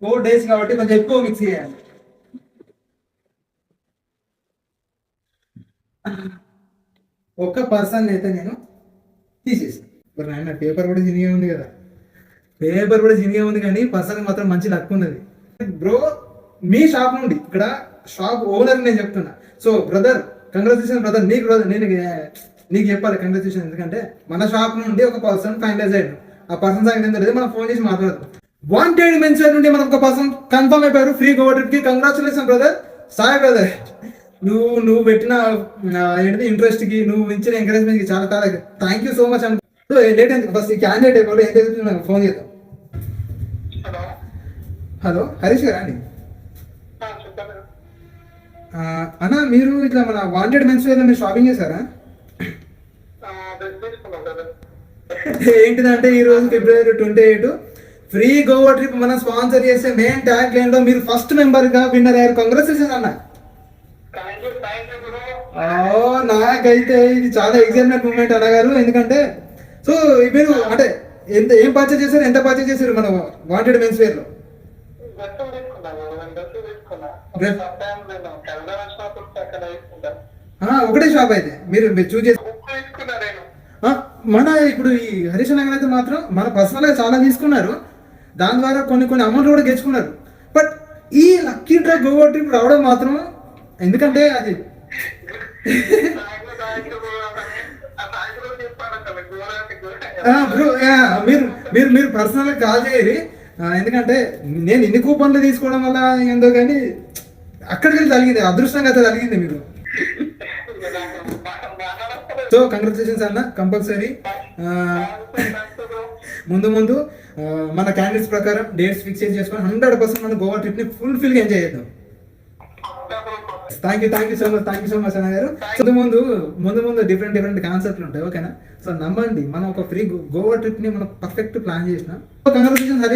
4 days కాబట్టి కొంచెం ఎక్కువ మిక్స్ చేయాలి. ఒక పర్సన్ అయితే నేను తీసేసాను. మరి నాయన పేపర్ కూడా చినిగే ఉంది కదా, పేపర్ కూడా చినిగే ఉంది కానీ పర్సన్ మాత్రం మంచి లక్ ఉన్నది. బ్రో మీ షాప్ నుండి ఇక్కడ షాప్ ఓనర్ నేను చెప్తున్నా. సో బ్రదర్ కంగ్రాచులేషన్ బ్రదర్, నీకు నీకు చెప్పాలి కంగ్రాచులేషన్. ఎందుకంటే మన షాప్ నుండి ఒక పర్సన్ ఫైనలైజ్ అయ్యాడు. ఆ పర్సన్ సంగతి ఏంటో తెలియదు, మనం ఫోన్ చేసి మాట్లాడదాం. వాంటెడ్ మెన్స్ నుండి మనకు ఒక పర్సన్ కన్ఫర్మ్ అయిపోయారు ఫ్రీ గోవా ట్రిప్ కి. Congratulation brother. సాయి బ్రదర్, నువ్వు పెట్టిన ఏంటి ఇంట్రెస్ట్ కి, నువ్వు ఇచ్చిన ఎంకరేజ్మెంట్ కి చాలా చాలా థ్యాంక్ యూ సో మచ్. అని సో లేట్ అయింది, ఫస్ట్ ఈ క్యాండిడేట్ ఎవరు ఏం తెలుసు ఫోన్ చేద్దాం. హలో హరీష్ గారా అండి? అన్న మీరు ఇట్లా మన వాంటెడ్ మెన్స్ వేర్ మీరు షాపింగ్ చేశారా? ఏంటిదంటే ఈ రోజు February 28 ఫ్రీ గోవా ట్రిప్ మనం స్పాన్సర్ చేసే మెయిన్ ట్యాగ్ లైన్ లో మీరు ఫస్ట్ మెంబర్ గా విన్నర్ అయ్యారు. కంగ్రాచులేషన్ అన్న. నాకైతే ఇది చాలా ఎగ్జైట్మెంట్ మూమెంట్ అన్నగారు. ఎందుకంటే సో మీరు అంటే ఏం పర్చేజ్ చేశారు, ఎంత పర్చేజ్ చేశారు మన వాంటెడ్ మెన్స్ వేర్ లో? ఒకటే షాప్ అయితే మీరు చూస్ చేసి మన ఇప్పుడు ఈ హరీష్ నగర్ అయితే మాత్రం మన పర్సనల్ గా చాలా తీసుకున్నారు. దాని ద్వారా కొన్ని అమౌంట్ కూడా గెలుచుకున్నారు. బట్ ఈ లక్కీ డ్రా గోవా ట్రిప్ రావడం మాత్రం, ఎందుకంటే అది బ్రో మీరు మీరు మీరు పర్సనల్ గా కాల్ చేయరు. ఎందుకంటే నేను ఇన్ని కూపన్లు తీసుకోవడం వల్ల ఏందో కానీ అక్కడికి వెళ్ళి తగిలింది, అదృష్టంగా అయితే తగిలింది మీరు. సో కంగ్రాచులేషన్స్ అన్న. కంపల్సరీ ముందు మన క్యాండిడేట్స్ ప్రకారం డేట్స్ ఫిక్స్ చేసుకొని 100% మన గోవా ట్రిప్ ని ఫుల్ఫిల్ గా ఎంజాయ్ చేద్దాం. థ్యాంక్ యూ సో మచ్ అన్న గారు. ముందు డిఫరెంట్ కాన్సెప్ట్లు ఉంటాయి, ఓకేనా? సో నమ్మండి, మనం ఒక ఫ్రీ గోవా ట్రిప్ ని మనం పర్ఫెక్ట్ ప్లాన్ చేసినాం. కంగ్రాచులేషన్స్ హరీష్.